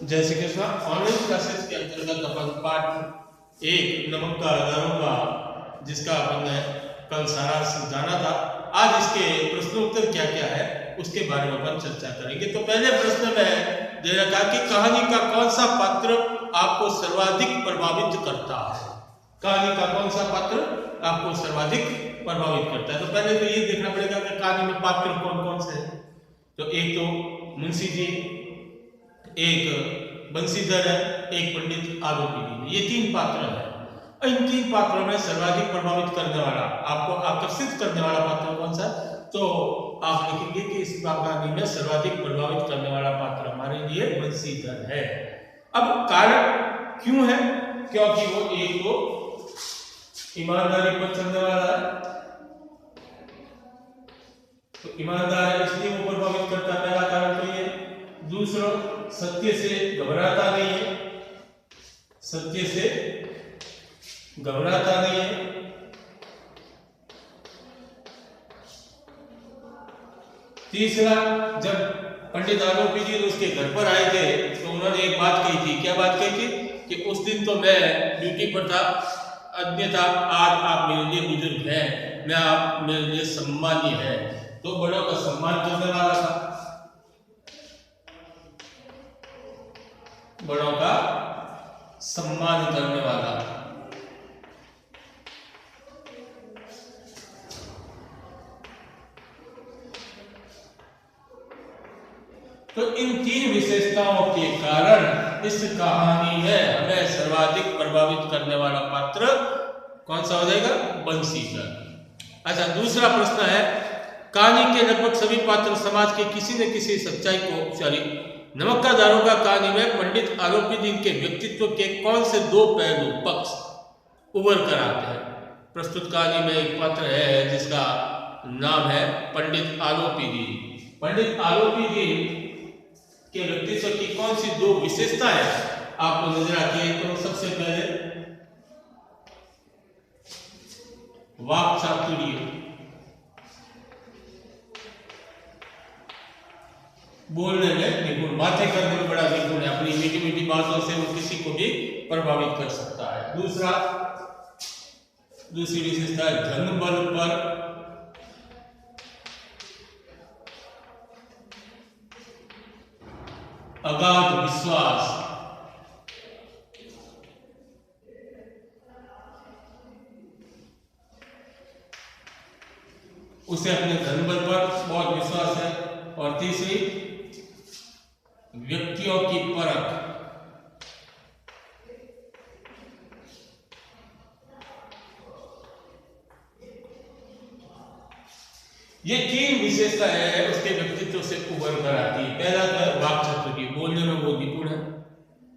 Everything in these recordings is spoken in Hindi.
जैसे कि ऑनलाइन क्लासेस के अंतर्गत अपन पाठ एक नमक का आधारों का जिसका अपन ने कल सारांश जाना था, आज इसके प्रश्नोत्तर क्या क्या है उसके बारे में अपन चर्चा करेंगे। तो पहले प्रश्न में दे रखा कि कहानी का कौन सा पात्र आपको सर्वाधिक प्रभावित करता है। कहानी का कौन सा पात्र आपको सर्वाधिक प्रभावित करता है। तो पहले तो ये देखना पड़ेगा कि कहानी में पात्र कौन कौन से हैं। तो एक तो मुंशी जी, एक बंसीधर है, एक पंडित आरोपी जी, ये तीन पात्र हैं। इन तीन पात्रों में सर्वाधिक प्रभावित करने वाला, आपको आकर्षित करने वाला पात्र कौन सा? तो आप लिखेंगे कि इस कहानी में सर्वाधिक प्रभावित करने वाला पात्र हमारे लिए बंसीधर है। अब कारण क्यों है? क्योंकि वो एक तो ईमानदारी पर चलने वाला है, तो ईमानदार है इसलिए वो प्रभावित करता है, पहला कारण तो ये। दूसरा, सत्य से घबराता नहीं है, सत्य से घबराता नहीं है। तीसरा, जब पंडित आरोपी जी उसके घर पर आए थे तो उन्होंने एक बात कही थी। क्या बात कही थी? कि उस दिन तो मैं ड्यूटी पर था, अन्यथा आज आप मेरे लिए बुजुर्ग हैं, मैं आप मेरे लिए सम्मानीय है। तो बड़ों का सम्मान करने वाला था, बड़ों का सम्मान करने वाला। तो इन तीन विशेषताओं के कारण इस कहानी में हमें सर्वाधिक प्रभावित करने वाला पात्र कौन सा हो जाएगा? बंसीधर। अच्छा, दूसरा प्रश्न है, कहानी के लगभग सभी पात्र समाज के किसी न किसी सच्चाई को नमक का दारोगा कहानी में पंडित आरोपी जी के व्यक्तित्व के कौन से दो पहलू पक्ष उभर कर आते हैं? प्रस्तुत कहानी में एक पात्र है जिसका नाम है पंडित आरोपी जी। पंडित आरोपी जी के व्यक्तित्व की कौन सी दो विशेषताएं आपको नजर आती है? तो सबसे पहले वाक चातुर्य, बोलने में निपुण, बातें करने में बड़ा निपुण है, अपनी मीठी मीठी बातों से वो किसी को भी प्रभावित कर सकता है। दूसरी विशेषता है धन बल पर अगाध विश्वास। उसे अपने धन बल पर बहुत विश्वास है। और तीसरी, व्यक्तियों की परख। ये तीन विशेषताएं उसके व्यक्तित्व से उभर कर आती है। पहला तो वाक चातुर्य, बोलने में वो निपुण है,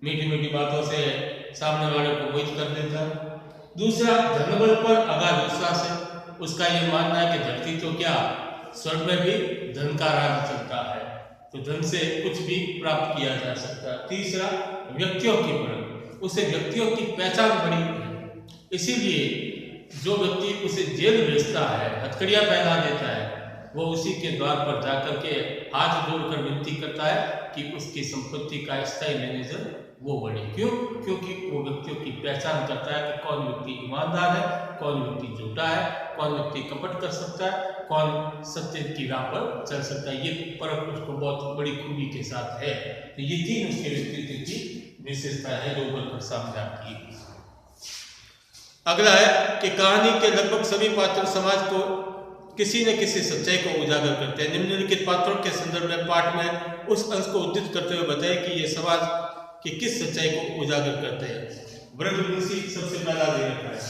मीठी मीठी बातों से सामने वाले को मोहित कर देता है। दूसरा, धनबल पर अगाध विश्वास है, उसका ये मानना है कि धरती तो क्या स्वर्ग में भी धन का राज चलता है, तो धन से कुछ भी प्राप्त किया जा सकता है। तीसरा, व्यक्तियों की परख, उसे व्यक्तियों की पहचान बड़ी है, इसीलिए जो व्यक्ति उसे जेल भेजता है, हथकड़ियां पहना देता है, वो उसी के द्वार पर जाकर के हाथ जोड़कर विनती करता है कि उसकी संपत्ति का स्थायी मैनेजर वो बने। क्यों? क्योंकि वो व्यक्तियों की पहचान करता है कि कौन व्यक्ति ईमानदार है, कौन व्यक्ति झूठा है, कौन व्यक्ति कपट कर सकता है, कौन सत्य की राह पर चल सकता है। ये परख उसको बहुत बड़ी खूबी के साथ है। तो ये तीन उसके व्यक्तित्व की विशेषता है जो उभर कर सामने आती है। अगला है कि कहानी के लगभग सभी पात्र समाज को किसी न किसी सच्चाई को उजागर करते हैं। निम्नलिखित पात्रों के संदर्भ में पाठ में उस अंश को उद्धृत करते हुए बताएं कि ये समाज की किस सच्चाई को उजागर करते हैं। ब्रजवंशी सबसे पहला दे रखा है।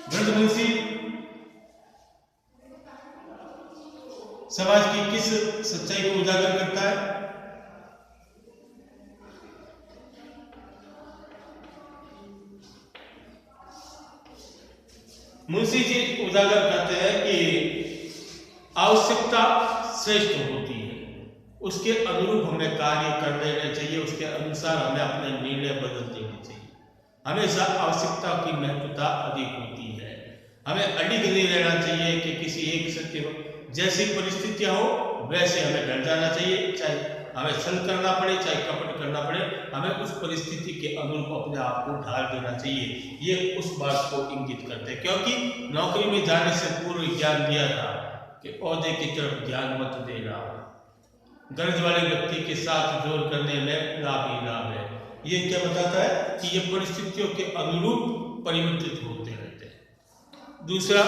ब्रजवंशी समाज की किस सच्चाई को उजागर करता है? मुंशी जी उजागर करते हैं कि आवश्यकता श्रेष्ठ होती है, उसके अनुरूप हमें कार्य कर लेना चाहिए, उसके अनुसार हमें अपने निर्णय बदल देने चाहिए। हमेशा आवश्यकता की महत्वता अधिक होती है। हमें अडिग नहीं रहना चाहिए कि किसी एक सत्य जैसी परिस्थितियां हो वैसे हमें डर जाना चाहिए, चाहे हमें छल करना पड़े चाहे कपट करना पड़े, हमें उस परिस्थिति के अनुरूप अपने आप को ढाल देना चाहिए। ये उस बात को इंगित करते हैं, क्योंकि नौकरी में जाने से पूर्व ज्ञान दिया था कि ओहदे की तरफ ध्यान मत देना, गर्ज वाले व्यक्ति के साथ जोर करने में लाभ ही लाभ है। ये क्या बताता है कि ये परिस्थितियों के अनुरूप परिवर्तित होते रहते हैं। दूसरा,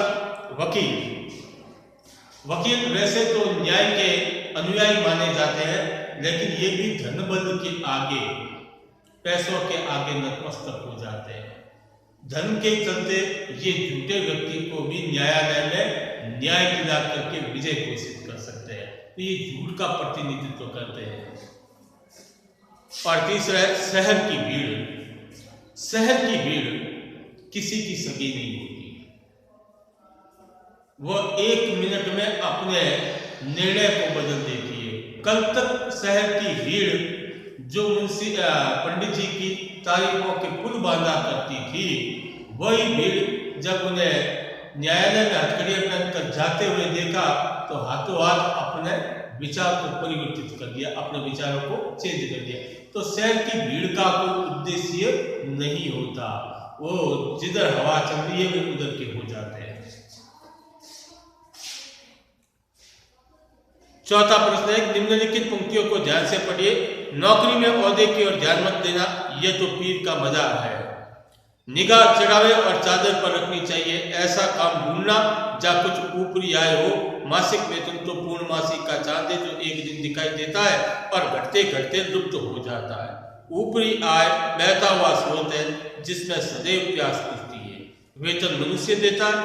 वकील वैसे तो न्याय के अनुयायी माने जाते हैं, लेकिन ये भी धन बल के आगे, पैसों के आगे नतमस्तक हो जाते हैं। धन के चलते ये झूठे व्यक्ति को भी न्यायालय में न्याय दिला करके विजय घोषित कर सकते हैं, तो ये झूठ का प्रतिनिधित्व करते हैं। और तीसरा है शहर की भीड़। शहर की भीड़ किसी की सगी नहीं होती, वो 1 मिनट में अपने निर्णय को बदल देती है। कल तक शहर की भीड़ जो मुंशी पंडित जी की तारीफों के पुल बांधा करती थी, वही भीड़ जब उन्हें न्यायालय में हथकड़ियां पहनकर जाते हुए देखा तो हाथों हाथ अपने विचार को परिवर्तित कर दिया, अपने विचारों को चेंज कर दिया। तो शहर की भीड़ का कोई उद्देश्य नहीं होता, वो जिधर हवा चल रही है वे उधर के हो जाते हैं। चौथा प्रश्न है, निम्नलिखित पंक्तियों को ध्यान से पढ़िए। नौकरी में ओहदे की ओर ध्यान मत देना, यह तो पीर का मजाक है। निगाह चढ़ावे और चादर पर रखनी चाहिए, ऐसा काम ढूंढना जहाँ कुछ ऊपरी आय हो। मासिक वेतन तो पूर्णमासी का चांद है जो एक दिन दिखाई देता है और घटते घटते लुप्त हो जाता है। ऊपरी आय बहता हुआ स्रोत है जिसमें सदैव प्यास उठती है। वेतन मनुष्य देता है,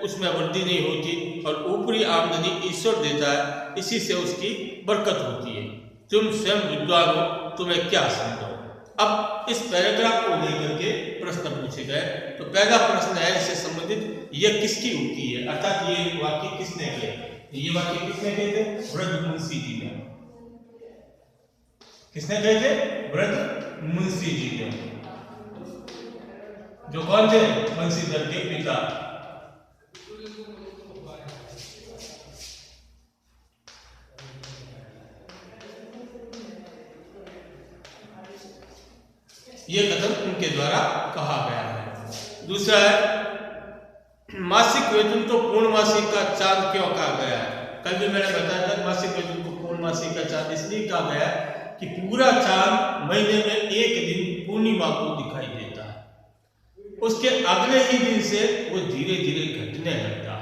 उसमें वृद्धि नहीं होती, और ऊपरी आमदनी ईश्वर देता है, इसी से उसकी बरकत होती है। तुम स्वयं विद्वान हो, तुम्हें क्या संभव। अब इस पैराग्राफ को लेकर के प्रश्न पूछे गए। तो पहला प्रश्न है इससे संबंधित, यह किसकी उक्ति है, अर्थात ये वाक्य किसने कहे। ये वाक्य किसने कहे थे? वृद्ध मुंशी जी ने। किसने कहे थे? वृद्ध मुंशी जी ने, जो कौन थे? बंशीधर के पिता। ये कथन उनके द्वारा कहा गया है। दूसरा है, मासिक वेतन तो पूर्णमासी का चांद क्यों कहा गया है। कल भी मैंने बताया था मासिक वेतन को पूर्णमासी का चांद इसलिए कहा गया कि पूरा चांद महीने में एक दिन पूर्णिमा को दिखाई देता है, उसके अगले ही दिन से वो धीरे धीरे घटने लगता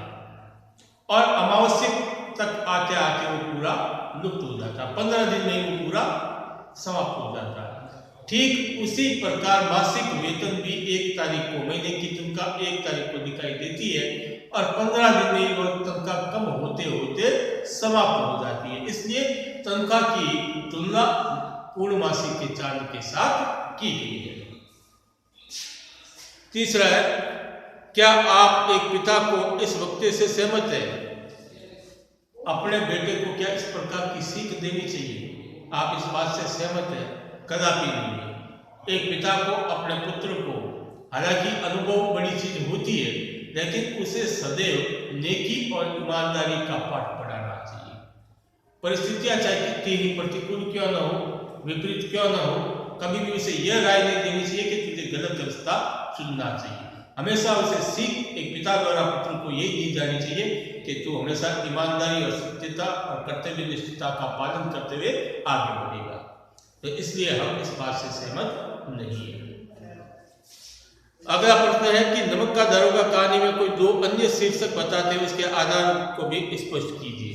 और अमावस्या तक आते आते वो पूरा लुप्त हो जाता। 15 दिन में वो पूरा समाप्त हो जाता है। ठीक उसी प्रकार मासिक वेतन भी 1 तारीख को, महीने की तनख्वाह 1 तारीख को दिखाई देती है और 15 दिन में वो तनख्वाह कम होते होते समाप्त हो जाती है। इसलिए तनख्वाह की तुलना पूर्णमासी के चांद के साथ की गई है। तीसरा है, क्या आप एक पिता को इस वक्तव्य से सहमत है? अपने बेटे को क्या इस प्रकार की सीख देनी चाहिए? आप इस बात से सहमत है? कदापि नहीं। एक पिता को अपने पुत्र को, हालांकि अनुभव बड़ी चीज होती है, लेकिन उसे सदैव नेकी और ईमानदारी का पाठ पढ़ाना चाहिए। परिस्थितियां चाहे कितनी ही प्रतिकूल क्यों न हो, विपरीत क्यों न हो, कभी भी उसे यह राय नहीं देनी चाहिए कि तुझे गलत रास्ता चुनना चाहिए। हमेशा उसे सीख एक पिता द्वारा पुत्र को यही दी जानी चाहिए कि तू हमेशा ईमानदारी और सत्यता और कर्तव्य निष्ठता का पालन करते हुए आगे बढ़ेगा। तो इसलिए हम इस बात से सहमत नहीं है। अगला प्रश्न है कि नमक का दारोगा कहानी में कोई 2 अन्य शीर्षक बताते हुए उसके आधार को भी स्पष्ट कीजिए।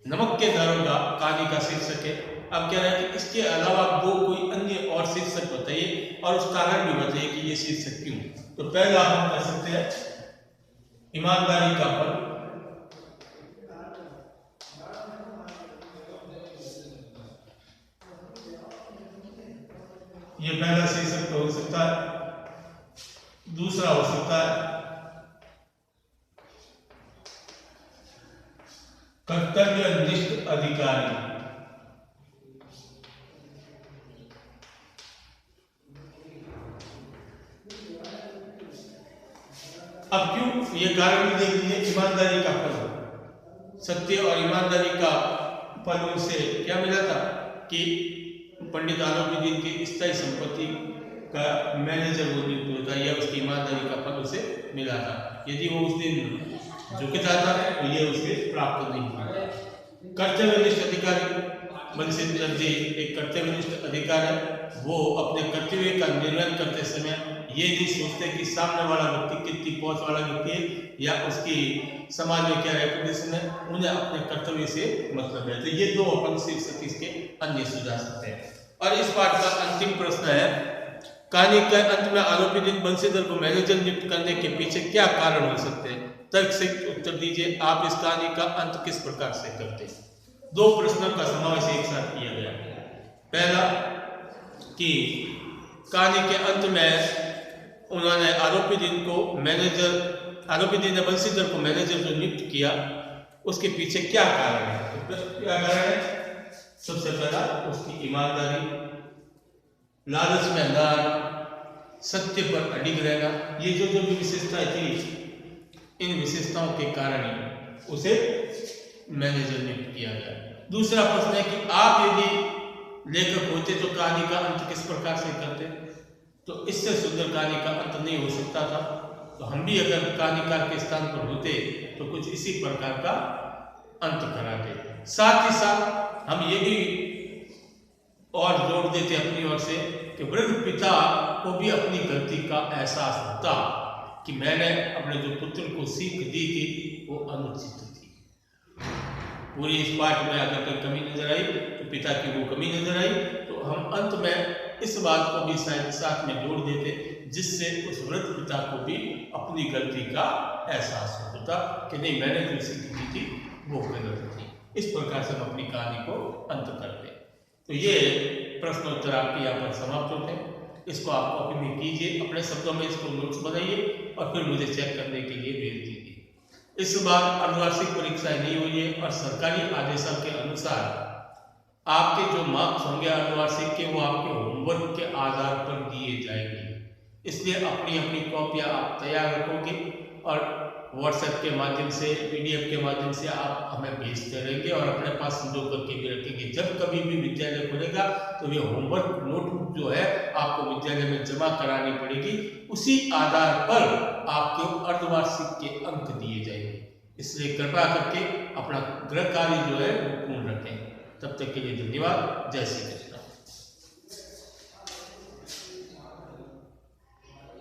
नमक के दारोगा कहानी का शीर्षक है। अब कह रहे हैं कि इसके अलावा 2 कोई अन्य और शीर्षक बताइए और उस कारण भी बताइए कि ये शीर्षक क्यों। तो पहला हम कर सकते हैं ईमानदारी का फल। ये पहला शीर्षक तो हो सकता है। दूसरा हो सकता है कर्तव्यनिष्ठ अधिकारी। अब क्यों, ये कारण भी देख लीजिए। ईमानदारी का फल, सत्य और ईमानदारी का फल उनसे क्या मिला था? कि पंडित आलोपीदीन की स्थायी संपत्ति का मैनेजर वो नियुक्त होता है या उसकी ईमानदारी का फल उसे मिला था। यदि वो उस दिन झुक जाता है तो ये उसे प्राप्त नहीं हुआ। कर्तव्यनिष्ठ अधिकारी बंसी दर्जी एक कर्तव्यनिष्ठ अधिकार है। वो अपने कर्तव्य का निर्वहन करते समय ये नहीं सोचते कि सामने वाला व्यक्ति कितनी पहुंच वाला व्यक्ति है या उसकी समाज में क्या रेपुटेशन है, उन्हें अपने कर्तव्य से मतलब है। तो ये दो अपन शीर्षक इसके अन्य सुझा सकते हैं। और इस पाठ का अंतिम प्रश्न है, कहानी के अंत में आलोपीदीन बंसीधर को मैनेजर नियुक्त करने के पीछे क्या कारण हो सकते हैं? तर्क से उत्तर दीजिए। आप इस कहानी का अंत किस प्रकार से करते हैं? दो प्रश्नों का समावेश एक साथ किया गया। पहला कि कहानी के अंत में उन्होंने आलोपीदीन ने बंसीधर को मैनेजर जो नियुक्त किया उसके पीछे क्या कारण है? क्या कारण है? सबसे पहला उसकी ईमानदारी, लालच में न आना, सत्य पर अडिग रहना, ये जो भी विशेषताएं थी, इन विशेषताओं के कारण ही उसे मैनेजर नियुक्त किया गया। दूसरा प्रश्न है कि आप यदि लेखक होते तो कहानी का अंत किस प्रकार से करते? तो इससे सुंदर कहानी का अंत नहीं हो सकता था। तो हम भी अगर कहानीकार के स्थान पर होते तो कुछ इसी प्रकार का अंत कराते। साथ ही साथ हम ये भी और जोड़ देते अपनी ओर से कि वृद्ध पिता को भी अपनी गलती का एहसास होता कि मैंने अपने जो पुत्र को सीख दी थी वो अनुचित थी। पूरी इस पाठ में अगर कोई कमी नजर आई तो पिता की वो कमी नजर आई, तो हम अंत में इस बात को भी साथ में जोड़ देते जिससे उस वृद्ध पिता को भी अपनी गलती का एहसास होता कि नहीं, मैंने जो सीख दी थी वो गलत थी। इस प्रकार से हम अपनी कहानी को अंत करते। तो ये प्रश्नोत्तर आपके यहाँ पर समाप्त होते हैं। इसको आप कॉपी में कीजिए, अपने शब्दों में इसको नोट्स बनाइए और फिर मुझे चेक करने के लिए भेज दीजिए। इस बार अर्धवार्षिक परीक्षाएं नहीं हुई है और सरकारी आदेशों के अनुसार आपके जो मार्क्स होंगे अर्धवार्षिक के वो आपके होमवर्क के आधार पर दिए जाएंगे। इसलिए अपनी अपनी कॉपियाँ आप तैयार रखोगे और व्हाट्सएप के माध्यम से, PDF के माध्यम से आप हमें भेजते रहेंगे और अपने पास संजो करके भी रखेंगे। जब कभी भी विद्यालय खुलेगा तो ये होमवर्क नोटबुक जो है आपको विद्यालय में जमा करानी पड़ेगी। उसी आधार पर आपको अर्धवार्षिक के अंक दिए जाएंगे। इसलिए कृपया करके अपना गृह कार्य जो है वो पूर्ण रखें। तब तक के लिए धन्यवाद। जय श्री कृष्ण।